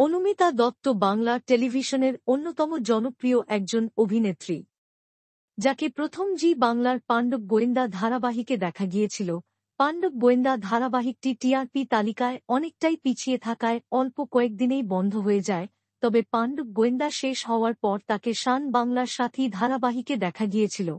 অনুমিতা দত্ত বাংলা টেলিভিশনের অন্যতম জনপ্রিয় একজন অভিনেত্রী, যাকে প্রথম জি বাংলার পাণ্ডব গোয়েন্দা ধারাবাহিকে দেখা গিয়েছিল। পাণ্ডব গোয়েন্দা ধারাবাহিকটি টিআরপি তালিকায় অনেকটাই পিছিয়ে থাকায় অল্প কয়েকদিনেই বন্ধ হয়ে যায়, তবে পাণ্ডব গোয়েন্দা শেষ হওয়ার পর তাকে শান বাংলার সাথী ধারাবাহিকে দেখা গিয়েছিল।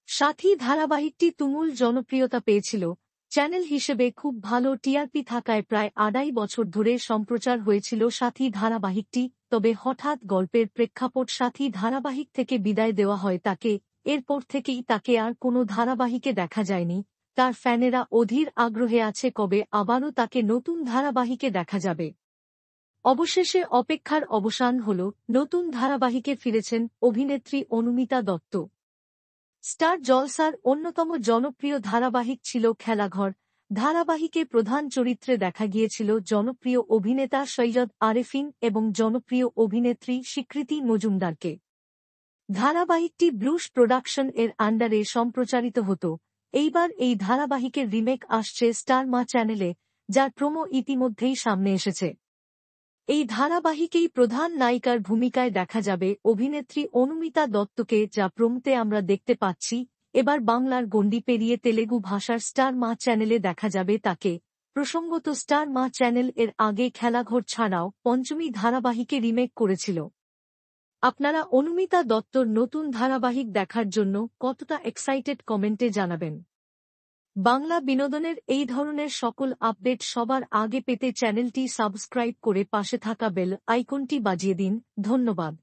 সাথী ধারাবাহিকটি তুমুল জনপ্রিয়তা পেয়েছিল। চ্যানেল হিসেবে খুব ভালো টিআরপি থাকায় প্রায় ২.৫ বছর ধরে সম্প্রচার হয়েছিল সাথী ধারাবাহিকটি, তবে হঠাৎ গল্পের প্রেক্ষাপট সাথী ধারাবাহিক থেকে বিদায় দেওয়া হয় তাকে। এরপর থেকেই তাকে আর কোনো ধারাবাহিকে দেখা যায়নি। তার ফ্যানেরা অধীর আগ্রহে আছে কবে আবারও তাকে নতুন ধারাবাহিকে দেখা যাবে। অবশেষে অপেক্ষার অবসান হল, নতুন ধারাবাহিকে ফিরেছেন অভিনেত্রী অনুমিতা দত্ত। স্টার জলসার অন্যতম জনপ্রিয় ধারাবাহিক ছিল খেলাঘর। ধারাবাহিকে প্রধান চরিত্রে দেখা গিয়েছিল জনপ্রিয় অভিনেতা সৈয়দ আরেফিন এবং জনপ্রিয় অভিনেত্রী স্বীকৃতি মজুমদারকে। ধারাবাহিকটি ব্লুস প্রোডাকশন এর আন্ডারে সম্প্রচারিত হতো। এইবার এই ধারাবাহিকের রিমেক আসছে স্টার মা চ্যানেলে, যার প্রোমো ইতিমধ্যেই সামনে এসেছে। এই ধারাবাহিকেই প্রধান নায়িকার ভূমিকায় দেখা যাবে অভিনেত্রী অনুমিতা দত্তকে, যা প্রোমোতে আমরা দেখতে পাচ্ছি। এবার বাংলার গণ্ডি পেরিয়ে তেলেগু ভাষার স্টার মা চ্যানেলে দেখা যাবে তাকে। প্রসঙ্গত, স্টার মা চ্যানেল এর আগে খেলাঘর ছাড়াও পঞ্চমী ধারাবাহিকে রিমেক করেছিল। আপনারা অনুমিতা দত্তর নতুন ধারাবাহিক দেখার জন্য কতটা এক্সাইটেড কমেন্টে জানাবেন। বাংলা বিনোদনের এই ধরনের সকল আপডেট সবার আগে পেতে চ্যানেলটি সাবস্ক্রাইব করে পাশে থাকা বেল আইকনটি বাজিয়ে দিন। ধন্যবাদ।